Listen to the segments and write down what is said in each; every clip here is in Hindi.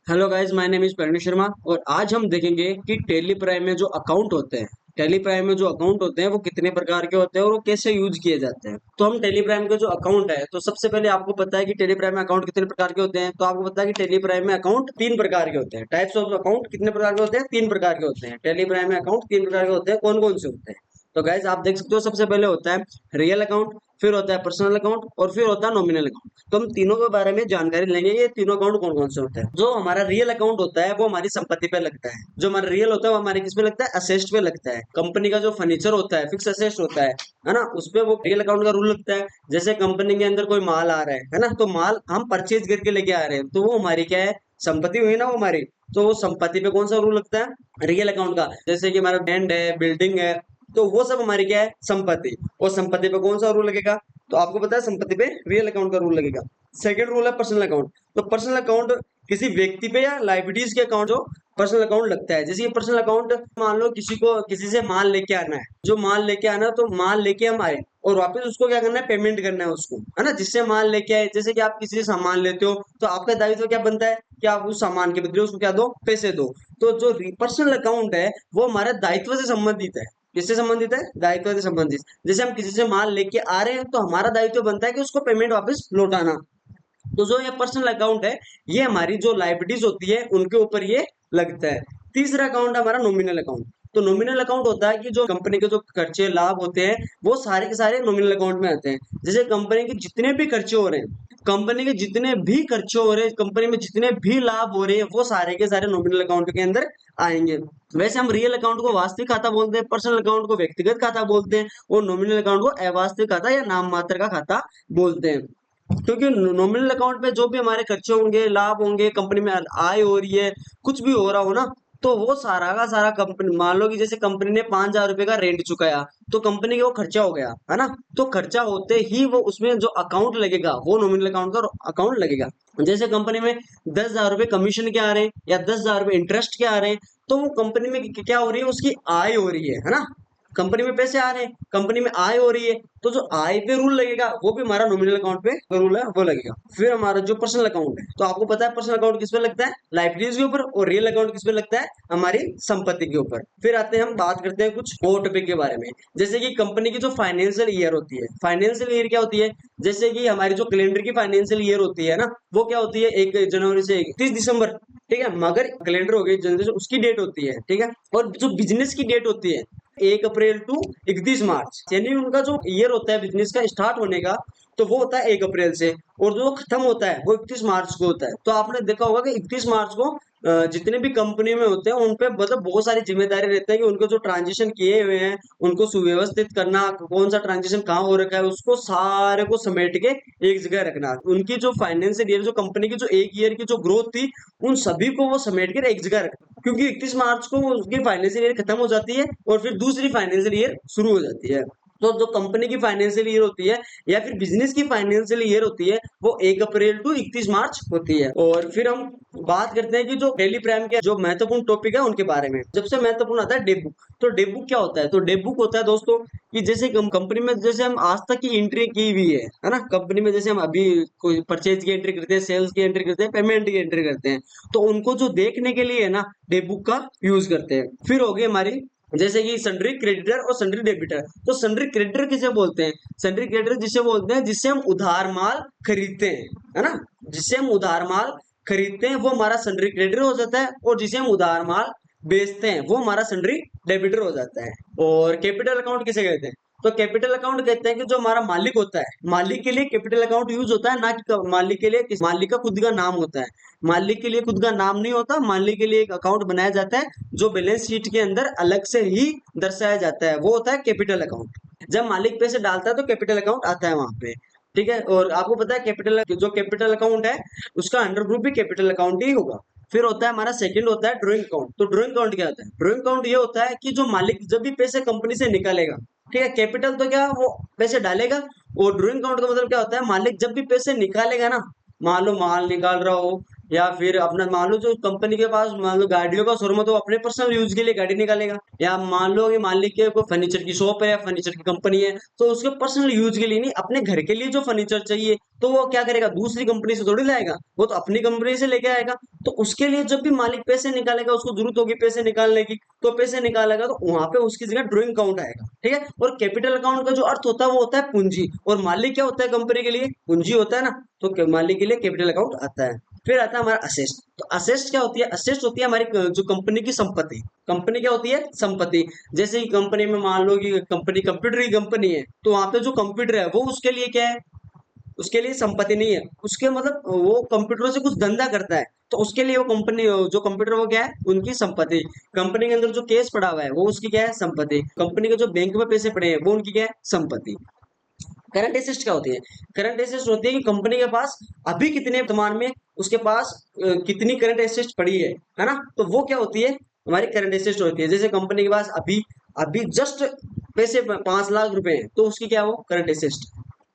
Hello guys, my name is Praveen Sharma. और आज हम देखेंगे कि टेली प्राइम में जो अकाउंट होते हैं, टेली प्राइम में जो अकाउंट होते हैं वो कितने प्रकार के होते हैं और वो कैसे यूज किए जाते हैं। तो हम टेली प्राइम के जो अकाउंट है, तो सबसे पहले आपको पता है कि टेली प्राइम में अकाउंट कितने प्रकार के होते हैं। तो आपको पता है कि टेली प्राइम में अकाउंट तीन प्रकार के होते हैं। टाइप्स ऑफ अकाउंट कितने प्रकार के होते हैं? तीन प्रकार के होते हैं। टेली प्राइम में अकाउंट तीन प्रकार के होते हैं। कौन कौन से होते हैं? तो गाइस आप देख सकते हो, सबसे पहले होता है रियल अकाउंट, फिर होता है पर्सनल अकाउंट और फिर होता है नॉमिनल अकाउंट। तो हम तीनों के बारे में जानकारी लेंगे, ये तीनों अकाउंट कौन कौन से होते हैं। जो हमारा रियल अकाउंट होता है वो हमारी संपत्ति पे लगता है। जो हमारा रियल होता है वो हमारे किस पे लगता है? असेस्ट पे लगता है। कंपनी का जो फर्नीचर होता है, फिक्स असेस्ट होता है ना, उस पे वो रियल अकाउंट का रूल लगता है। जैसे कंपनी के अंदर कोई माल आ रहा है ना, तो माल हम परचेज करके लेके आ रहे हैं, तो वो हमारी क्या है? संपत्ति हुई ना वो हमारी। तो वो संपत्ति पे कौन सा रूल लगता है? रियल अकाउंट का। जैसे कि हमारा लैंड है, बिल्डिंग है, तो वो सब हमारी क्या है? संपत्ति। और संपत्ति पे कौन सा रूल लगेगा? तो आपको पता है संपत्ति पे रियल अकाउंट का रूल लगेगा। सेकंड रूल है पर्सनल अकाउंट। तो पर्सनल अकाउंट किसी व्यक्ति पे या लाइबिलिटीज के अकाउंट जो पर्सनल अकाउंट लगता है। जैसे ये पर्सनल अकाउंट, मान लो किसी को किसी से माल लेके आना है, जो माल लेके आना है, तो माल लेके हम आए और वापस उसको क्या करना है? पेमेंट करना है उसको, है ना, जिससे माल लेके आए। जैसे कि आप किसी से सामान लेते हो, तो आपका दायित्व क्या बनता है कि आप उस सामान के बदले उसको क्या दो? पैसे दो। तो जो पर्सनल अकाउंट है वो हमारे दायित्व से संबंधित है। किससे संबंधित है? दायित्व से संबंधित। जैसे हम किसी से माल लेके आ रहे हैं, तो हमारा दायित्व बनता है कि उसको पेमेंट वापस लौटाना। तो जो ये पर्सनल अकाउंट है, ये हमारी जो लाइबिलिटीज होती है उनके ऊपर ये लगता है। तीसरा अकाउंट है हमारा नॉमिनल अकाउंट। तो नॉमिनल अकाउंट होता है कि जो कंपनी के जो खर्चे लाभ होते हैं वो सारे के सारे नॉमिनल अकाउंट में आते हैं। जैसे कंपनी के जितने भी खर्चे हो रहे हैं, कंपनी के जितने भी खर्चे हो रहे हैं, कंपनी में जितने भी लाभ हो रहे हैं, वो सारे के सारे नॉमिनल अकाउंट के अंदर आएंगे। वैसे हम रियल अकाउंट को वास्तविक खाता बोलते हैं, पर्सनल अकाउंट को व्यक्तिगत खाता बोलते हैं और नॉमिनल अकाउंट को अवास्तविक खाता या नाम मात्र का खाता बोलते हैं। क्योंकि नॉमिनल अकाउंट पे जो भी हमारे खर्चे होंगे, लाभ होंगे, कंपनी में आय हो रही है, कुछ भी हो रहा हो ना, तो वो सारा का सारा कंपनी, मान लो कि जैसे कंपनी ने 5,000 रुपए का रेंट चुकाया, तो कंपनी का वो खर्चा हो गया, है ना। तो खर्चा होते ही वो उसमें जो अकाउंट लगेगा वो नॉमिनल अकाउंट का अकाउंट लगेगा। जैसे कंपनी में 10,000 रुपए कमीशन के आ रहे हैं या 10,000 रुपए इंटरेस्ट के आ रहे हैं, तो वो कंपनी में क्या हो रही है? उसकी आय हो रही है ना। कंपनी में पैसे आ रहे हैं, कंपनी में आय हो रही है, तो जो आय पे रूल लगेगा वो भी हमारा नॉमिनल अकाउंट पे रूल है वो लगेगा। फिर हमारा जो पर्सनल अकाउंट है, तो आपको पता है पर्सनल अकाउंट किस पे लगता है? लाइबिलिटीज के ऊपर। और रियल अकाउंट किस पे लगता है? हमारी संपत्ति के ऊपर। फिर आते हैं, हम बात करते हैं कुछ और टॉपिक के बारे में। जैसे कि कंपनी की जो फाइनेंशियल ईयर होती है, फाइनेंशियल ईयर क्या होती है? जैसे कि हमारी जो कैलेंडर की फाइनेंशियल ईयर होती है ना, वो क्या होती है? 1 जनवरी से 31 दिसंबर, ठीक है। मगर कैलेंडर हो गई जनवरी, उसकी डेट होती है, ठीक है। और जो बिजनेस की डेट होती है 1 अप्रैल टू 31 मार्च, यानी उनका जो ईयर होता है बिजनेस का स्टार्ट होने का, तो वो होता है 1 अप्रैल से, और जो खत्म होता है वो 31 मार्च को होता है। तो आपने देखा होगा कि 31 मार्च को जितने भी कंपनी में होते हैं उन पे मतलब बहुत सारी जिम्मेदारी रहती है कि उनको जो ट्रांजेक्शन किए हुए हैं उनको सुव्यवस्थित करना, कौन सा ट्रांजेक्शन कहाँ हो रखा है उसको सारे को समेट के एक जगह रखना। उनकी जो फाइनेंशियल ईयर, जो कंपनी की जो एक ईयर की जो ग्रोथ थी, उन सभी को वो समेट कर एक जगह रखना, क्योंकि 31 मार्च को उसकी फाइनेंशियल ईयर खत्म हो जाती है और फिर दूसरी फाइनेंशियल ईयर शुरू हो जाती है। तो जो कंपनी की फाइनेंशियल ईयर होती है या फिर बिजनेस की फाइनेंशियल ईयर होती है, वो 1 अप्रैल टू 31 मार्च होती है। और फिर हम बात करते हैं कि जो डेली प्राइम के जो महत्वपूर्ण टॉपिक है उनके बारे में। सबसे महत्वपूर्ण आता है डे बुक। तो डे बुक क्या होता है? तो डे बुक होता है दोस्तों कि जैसे कंपनी में जैसे हम आज तक की एंट्री की हुई है ना, कंपनी में जैसे हम अभी कोई परचेज की एंट्री करते हैं, सेल्स की एंट्री करते हैं, पेमेंट की एंट्री करते हैं, तो उनको जो देखने के लिए है ना, डे बुक का यूज करते हैं। फिर हो गई हमारी जैसे कि सन्ड्री क्रेडिटर और सन्ड्री डेबिटर। तो सन्ड्री क्रेडिटर किसे बोलते हैं? सन्ड्री क्रेडिटर जिसे बोलते हैं जिससे हम उधार माल खरीदते हैं, है ना। जिससे हम उधार माल खरीदते हैं वो हमारा सन्ड्री क्रेडिटर हो जाता है, और जिसे हम उधार माल बेचते हैं वो हमारा सन्ड्री डेबिटर हो जाता है। और कैपिटल अकाउंट किसे कहते हैं? तो कैपिटल अकाउंट कहते हैं कि जो हमारा मालिक होता है, मालिक के लिए कैपिटल अकाउंट यूज होता है, ना कि मालिक के लिए मालिक का खुद का नाम होता है। मालिक के लिए खुद का नाम नहीं होता, मालिक के लिए एक अकाउंट बनाया जाता है जो बैलेंस शीट के अंदर अलग से ही दर्शाया जाता है, वो होता है कैपिटल अकाउंट। जब मालिक पैसे डालता है तो कैपिटल अकाउंट आता है वहां पे, ठीक है। और आपको पता है कैपिटल, जो कैपिटल अकाउंट है उसका अंडर ग्रुप भी कैपिटल अकाउंट ही होगा। फिर होता है हमारा सेकंड होता है ड्रॉइंग अकाउंट। तो ड्रॉइंग अकाउंट क्या होता है? ड्रॉइंग अकाउंट ये होता है कि जो मालिक जब भी पैसे कंपनी से निकालेगा, ठीक है, कैपिटल तो क्या वो पैसे डालेगा, और ड्रॉइंग अकाउंट का मतलब क्या होता है? मालिक जब भी पैसे निकालेगा ना, मान लो माल निकाल रहा हो या फिर अपना मान लो जो कंपनी के पास मान लो गाड़ियों का शोरूम है तो अपने पर्सनल यूज के लिए गाड़ी निकालेगा। या मान लो कि मालिक के कोई फर्नीचर की शॉप है, फर्नीचर की कंपनी है, तो उसके पर्सनल यूज के लिए नहीं, अपने घर के लिए जो फर्नीचर चाहिए तो वो क्या करेगा, दूसरी कंपनी से थोड़ी लाएगा, वो तो अपनी कंपनी से लेके आएगा। तो उसके लिए जब भी मालिक पैसे निकालेगा, उसको जरूरत होगी पैसे निकालने की, तो पैसे निकालेगा तो वहां पे उसकी जगह ड्राइंग अकाउंट आएगा। ठीक है। और कैपिटल अकाउंट का जो अर्थ होता है वो होता है पूंजी, और मालिक क्या होता है कंपनी के लिए, पूंजी होता है ना। तो मालिक के लिए कैपिटल अकाउंट आता है। फिर आता है हमारा असेस्ट। तो असेस्ट क्या होती है, असेस्ट होती है हमारी जो कंपनी की संपत्ति। कंपनी क्या होती है, संपत्ति। जैसे कि कंपनी में मान लो कि कंपनी कंप्यूटर की कंपनी है, तो वहां पे जो कंप्यूटर है वो उसके लिए क्या है, उसके लिए संपत्ति नहीं है, उसके मतलब वो कंप्यूटर से कुछ धंधा करता है, तो उसके लिए वो कंपनी जो कंप्यूटर वो क्या है, उनकी संपत्ति। कंपनी के अंदर जो केस पड़ा हुआ है वो उसकी क्या है, संपत्ति। कंपनी के जो बैंक में पैसे पड़े हैं वो उनकी क्या है, संपत्ति। करंट एसेट्स क्या होती है, करंट एसेट्स होती है कि कंपनी के पास अभी कितने वर्तमान में उसके पास कितनी करंट एसेट्स पड़ी है ना। तो वो क्या होती है, हमारी करंट एसेट्स होती है। जैसे कंपनी के पास अभी अभी जस्ट पैसे 5 लाख रुपए हैं, तो उसकी क्या है, वो करंट एसेट्स।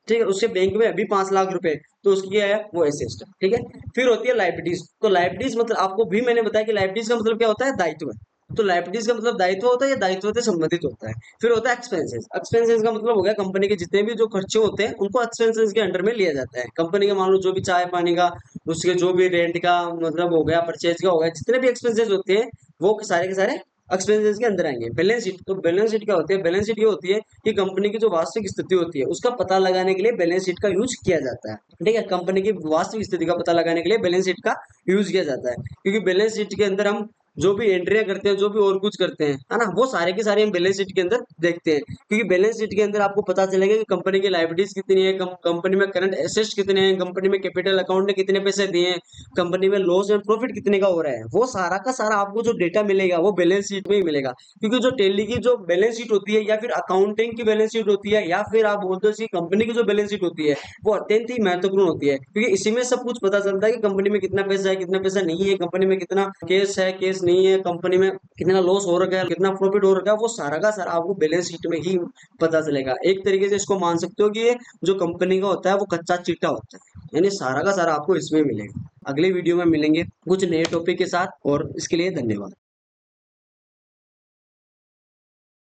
ठीक है। उसके बैंक में अभी 5 लाख रुपए, तो उसकी क्या है, वो एसेट्स। ठीक है। फिर होती है लाइबिलिटीज। तो लाइबिलिटीज मतलब आपको भी मैंने बताया कि लाइबिलिटीज का मतलब क्या होता है, दायित्व। तो लाइबिलिटीज का मतलब दायित्व होता है या दायित्व से संबंधित होता है। फिर होता है एक्सपेंसेस। एक्सपेंसेस का मतलब हो गया कंपनी के जितने भी जो खर्चे होते हैं उनको एक्सपेंसेस के अंडर में लिया जाता है। कंपनी का मान लो जो भी चाय पानी का, उसके जो भी रेंट का मतलब हो गया, परचेज का हो गया, जितने भी एक्सपेंसेस होते हैं वो सारे के सारे एक्सपेंसेस के अंदर आएंगे। Balance sheet. तो बैलेंस शीट क्या होती है, बैलेंस शीट ये होती है कि कंपनी की जो वास्तविक स्थिति होती है उसका पता लगाने के लिए बैलेंस शीट का यूज किया जाता है। ठीक है। कंपनी की वास्तविक स्थिति का पता लगाने के लिए बैलेंस शीट का यूज किया जाता है, क्योंकि बैलेंस शीट के अंदर हम जो भी एंट्रियां करते हैं, जो भी और कुछ करते हैं, है ना, वो सारे के सारे हम बैलेंस शीट के अंदर देखते हैं। क्योंकि बैलेंस शीट के अंदर आपको पता चलेगा कि कंपनी की लायबिलिटीज कितनी है, कंपनी में करंट एसेट्स कितने हैं, कंपनी में कैपिटल अकाउंट ने कितने पैसे दिए हैं, कंपनी में लॉस एंड प्रॉफिट कितने का हो रहा है, वो सारा का सारा आपको जो डेटा मिलेगा वो बैलेंस शीट में ही मिलेगा। क्योंकि जो टेली की जो बैलेंस शीट होती है, या फिर अकाउंटिंग की बैलेंस शीट होती है, या फिर आप बोलते हो कंपनी की जो बैलेंस शीट होती है, वो अत्यंत ही महत्वपूर्ण होती है। क्योंकि इसी में सब कुछ पता चलता है कि कंपनी में कितना पैसा है, कितना पैसा नहीं है, कंपनी में कितना केस है, केस नहीं है, कंपनी में कितना लॉस हो रखा है, कितना प्रॉफिट हो रखा है, वो सारा का सारा आपको बैलेंस शीट में ही पता चलेगा। एक तरीके से इसको मान सकते हो कि ये जो कंपनी का होता है वो कच्चा चिट्ठा होता है, यानी सारा का सारा आपको इसमें मिलेगा। अगले वीडियो में मिलेंगे कुछ नए टॉपिक के साथ, और इसके लिए धन्यवाद।